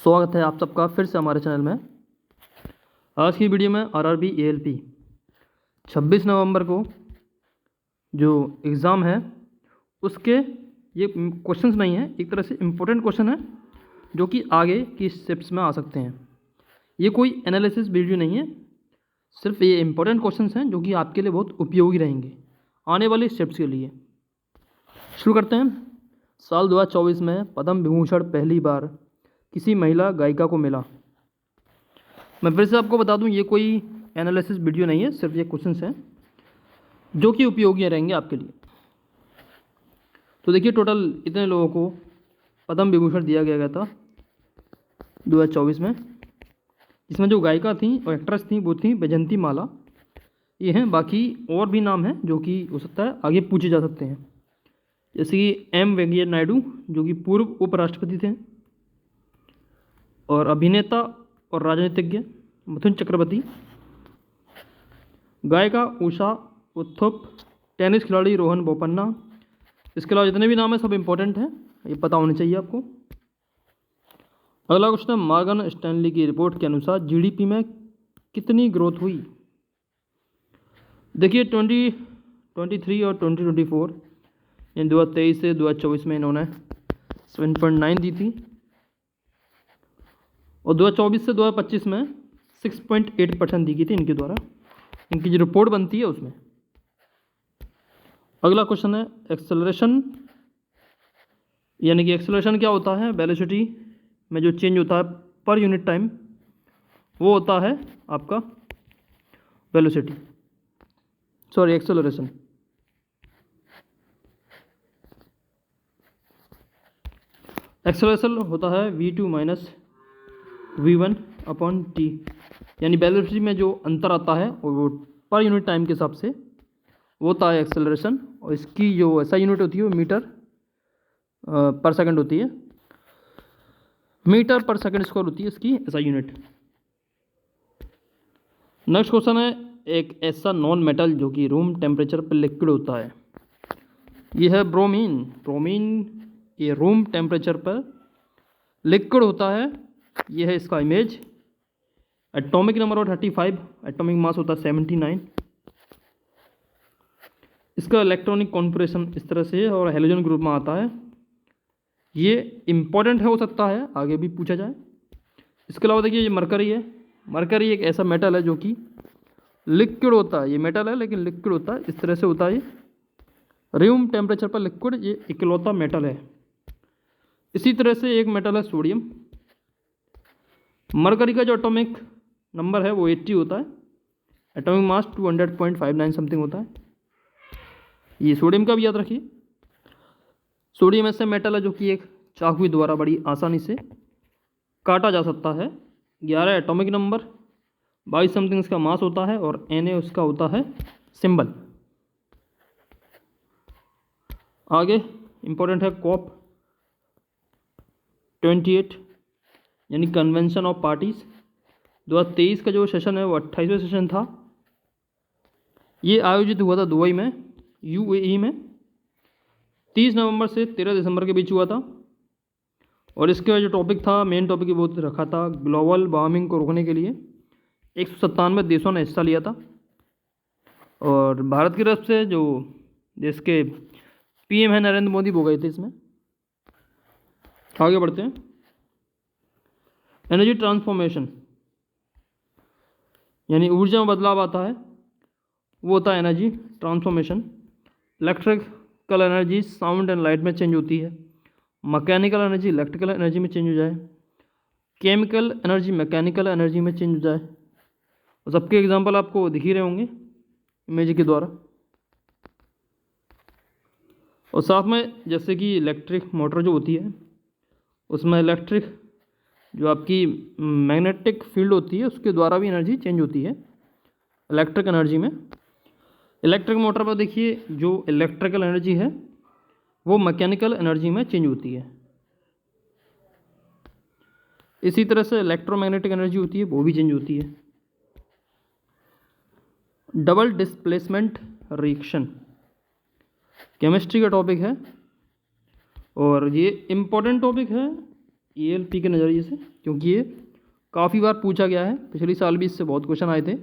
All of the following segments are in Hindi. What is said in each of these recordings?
स्वागत है आप सबका फिर से हमारे चैनल में। आज की वीडियो में आरआरबी एएलपी 26 नवंबर को जो एग्ज़ाम है उसके ये क्वेश्चंस नहीं है, एक तरह से इम्पोर्टेंट क्वेश्चन है जो कि आगे की स्टेप्स में आ सकते हैं। ये कोई एनालिसिस वीडियो नहीं है, सिर्फ ये इम्पोर्टेंट क्वेश्चंस हैं जो कि आपके लिए बहुत उपयोगी रहेंगे आने वाली स्टेप्स के लिए। शुरू करते हैं। साल 2024 में पद्म विभूषण पहली बार किसी महिला गायिका को मिला। मैं फिर से आपको बता दूं, ये कोई एनालिसिस वीडियो नहीं है, सिर्फ ये क्वेश्चंस हैं जो कि उपयोगी रहेंगे आपके लिए। तो देखिए, टोटल इतने लोगों को पद्म विभूषण दिया गया था 2024 में। इसमें जो गायिका थी और एक्ट्रेस थी वो थी बैजंती माला। ये हैं, बाकी और भी नाम हैं जो कि हो सकता है आगे पूछे जा सकते हैं, जैसे कि एम वेंकैया नायडू जो कि पूर्व उपराष्ट्रपति थे, और अभिनेता और राजनीतिज्ञ मिथुन चक्रवर्ती, गायिका उषा उत्थुप, टेनिस खिलाड़ी रोहन बोपन्ना। इसके अलावा जितने भी नाम हैं सब इम्पोर्टेंट हैं, ये पता होने चाहिए आपको। अगला क्वेश्चन है, मॉर्गन स्टैनली की रिपोर्ट के अनुसार जीडीपी में कितनी ग्रोथ हुई। देखिए, 2023 और 2024 यानी 2023 से 2024 में इन्होंने 7.9 दी थी, और 2024 से 2025 में 6.8% दी गई थी इनके द्वारा, इनकी जो रिपोर्ट बनती है उसमें। अगला क्वेश्चन है, एक्सेलरेशन यानी कि एक्सेलरेशन क्या होता है। वेलोसिटी में जो चेंज होता है पर यूनिट टाइम, वो होता है आपका वेलोसिटी, सॉरी एक्सेलरेशन। एक्सेलरेशन होता है v2 minus v1 upon t, यानी वेलोसिटी में जो अंतर आता है और वो पर यूनिट टाइम के हिसाब से वो होता है एक्सेलरेशन, और इसकी जो ऐसा यूनिट होती है वो मीटर पर सेकंड होती है। मीटर पर सेकंड स्क्वायर होती है इसकी ऐसा यूनिट। नेक्स्ट क्वेश्चन है, एक ऐसा नॉन मेटल जो कि रूम टेम्परेचर पर लिक्विड होता है। ये है ब्रोमीन। ब्रोमीन ये रूम टेम्परेचर पर लिक्विड होता है। ये है इसका इमेज। एटॉमिक नंबर और 35, एटॉमिक मास होता है 79। इसका इलेक्ट्रॉनिक कॉन्फिगरेशन इस तरह से है और हेलोजन ग्रुप में आता है। ये इंपॉर्टेंट है, हो सकता है आगे भी पूछा जाए। इसके अलावा देखिए, ये मरकरी है। मरकरी एक ऐसा मेटल है जो कि लिक्विड होता है। ये मेटल है लेकिन लिक्विड होता है, इस तरह से होता है ये रूम टेम्परेचर पर लिक्विड। ये इकलौता मेटल है। इसी तरह से एक मेटल है सोडियम। मरकरी का जो एटॉमिक नंबर है वो 80 होता है, एटॉमिक मास 200.59 समथिंग होता है। ये सोडियम का भी याद रखिए। सोडियम ऐसा मेटल है जो कि एक चाकू द्वारा बड़ी आसानी से काटा जा सकता है। 11 एटॉमिक नंबर, 22 समथिंग इसका मास होता है, और Na उसका होता है सिंबल। आगे इंपॉर्टेंट है कॉप 28 यानी कन्वेंशन ऑफ पार्टीज। 2023 का जो सेशन है वो 28वां सेशन था। ये आयोजित हुआ था दुबई में, UAE में, 30 नवंबर से 13 दिसंबर के बीच हुआ था। और इसका जो टॉपिक था, मेन टॉपिक वो रखा था ग्लोबल वार्मिंग को रोकने के लिए 197 देशों ने हिस्सा लिया था। और भारत की तरफ से जो देश के PM है नरेंद्र मोदी, वो गए थे इसमें। आगे बढ़ते हैं। एनर्जी ट्रांसफॉर्मेशन यानी ऊर्जा में बदलाव आता है, वो होता है energy transformation. Electrical energy sound and light में चेंज होती है। मैकेनिकल एनर्जी इलेक्ट्रिकल एनर्जी में चेंज हो जाए। केमिकल एनर्जी मैकेनिकल एनर्जी में चेंज हो जाए। और सबके एग्जांपल आपको दिख ही रहे होंगे इमेज के द्वारा। और साथ में जैसे कि इलेक्ट्रिक मोटर जो होती है उसमें इलेक्ट्रिक जो आपकी मैग्नेटिक फील्ड होती है उसके द्वारा भी एनर्जी चेंज होती है इलेक्ट्रिक एनर्जी में। इलेक्ट्रिक मोटर पर देखिए, जो इलेक्ट्रिकल एनर्जी है वो मैकेनिकल एनर्जी में चेंज होती है। इसी तरह से इलेक्ट्रोमैग्नेटिक एनर्जी होती है, वो भी चेंज होती है। डबल डिस्प्लेसमेंट रिएक्शन केमिस्ट्री का टॉपिक है, और ये इम्पोर्टेंट टॉपिक है ELP के नज़रिए से, क्योंकि ये काफ़ी बार पूछा गया है, पिछले साल भी इससे बहुत क्वेश्चन आए थे।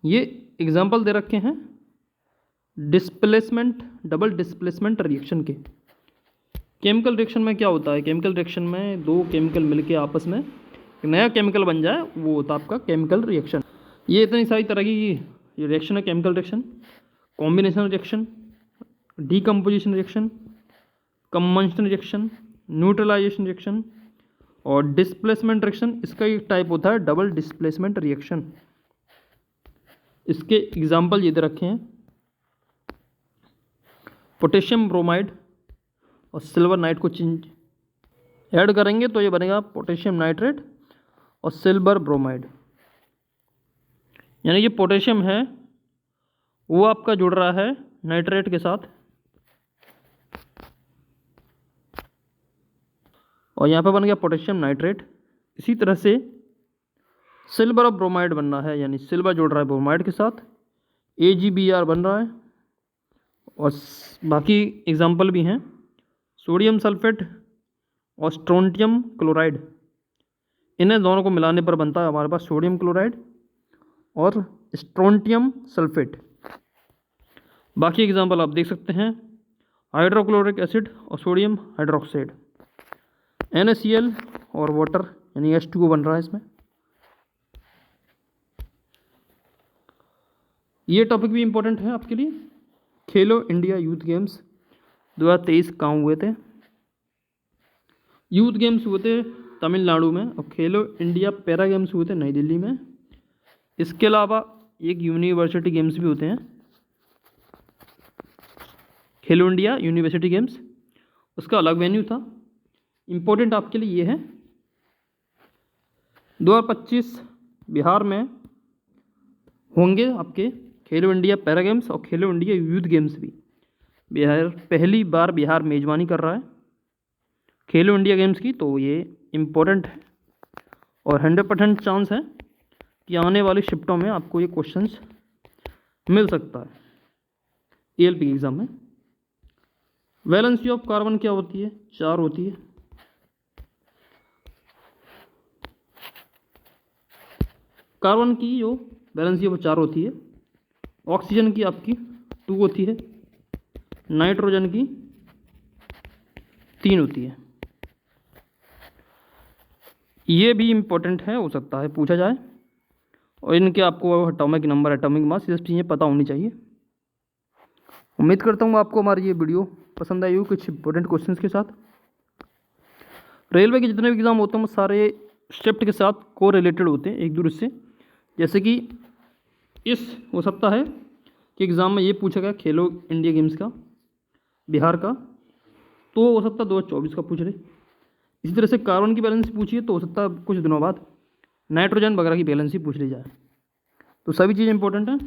ये एग्जाम्पल दे रखे हैं डिस्प्लेसमेंट, डबल डिस्प्लेसमेंट रिएक्शन के। केमिकल रिएक्शन में क्या होता है, केमिकल रिएक्शन में दो केमिकल मिलके आपस में एक नया केमिकल बन जाए, वो होता है आपका केमिकल रिएक्शन। ये इतनी सारी तरह की ये रिएक्शन है, chemical reaction, combination reaction, decomposition reaction, combustion reaction, neutralisation reaction और डिस्प्लेसमेंट रिएक्शन। इसका एक टाइप होता है डबल डिस्प्लेसमेंट रिएक्शन। इसके एग्जाम्पल ये दे रखे हैं, पोटेशियम ब्रोमाइड और सिल्वर नाइट को ऐड करेंगे तो ये बनेगा पोटेशियम नाइट्रेट और सिल्वर ब्रोमाइड। यानी कि पोटेशियम है वो आपका जुड़ रहा है नाइट्रेट के साथ, और यहाँ पे बन गया पोटेशियम नाइट्रेट। इसी तरह से सिल्वर और ब्रोमाइड बनना है, यानी सिल्वर जुड़ रहा है ब्रोमाइड के साथ, AgBr बन रहा है। और बाकी एग्जाम्पल भी हैं, सोडियम सल्फेट और स्ट्रोंटियम क्लोराइड, इन्हें दोनों को मिलाने पर बनता है हमारे पास सोडियम क्लोराइड और स्ट्रोंटियम सल्फेट। बाकी एग्जाम्पल आप देख सकते हैं, हाइड्रोक्लोरिक एसिड और सोडियम हाइड्रोक्साइड, NaCl और वाटर यानी H2O बन रहा है इसमें। ये टॉपिक भी इम्पोर्टेंट है आपके लिए। खेलो इंडिया यूथ गेम्स 2023 कहाँ हुए थे? यूथ गेम्स हुए थे तमिलनाडु में, और खेलो इंडिया पैरा गेम्स हुए थे नई दिल्ली में। इसके अलावा एक यूनिवर्सिटी गेम्स भी होते हैं, खेलो इंडिया यूनिवर्सिटी गेम्स, उसका अलग वेन्यू था। इम्पोर्टेंट आपके लिए ये है, 2025 बिहार में होंगे आपके खेलो इंडिया पैरा गेम्स और खेलो इंडिया यूथ गेम्स भी। बिहार पहली बार बिहार मेजबानी कर रहा है खेलो इंडिया गेम्स की, तो ये इम्पोर्टेंट है और 100% चांस है कि आने वाली शिफ्टों में आपको ये क्वेश्चंस मिल सकता है ELP एग्ज़ाम में। वैलेंसी ऑफ कार्बन क्या होती है? 4 होती है। कार्बन की जो वैलेंसी है वो 4 होती है। ऑक्सीजन की आपकी 2 होती है, नाइट्रोजन की 3 होती है। ये भी इम्पोर्टेंट है, हो सकता है पूछा जाए, और इनके आपको एटॉमिक नंबर, एटॉमिक मास, ये सब चीज़ें पता होनी चाहिए। उम्मीद करता हूँ आपको हमारी ये वीडियो पसंद आई हो कुछ इंपॉर्टेंट क्वेश्चंस के साथ। रेलवे के जितने भी एग्ज़ाम होते हैं वो सारे शिफ्ट के साथ को रिलेटेड होते हैं एक दूसरे से। जैसे कि इस हो सकता है कि एग्ज़ाम में ये पूछा गया खेलो इंडिया गेम्स का बिहार का, तो हो सकता है 2024 का पूछ रहे। इसी तरह से कार्बन की बैलेंस पूछिए तो हो सकता है कुछ दिनों बाद नाइट्रोजन वगैरह की बैलेंस ही पूछ ली जाए। तो सभी चीज़ें इंपॉर्टेंट हैं,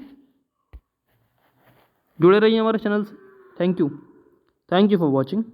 जुड़े रहिए हमारे चैनल से। Thank you for watching.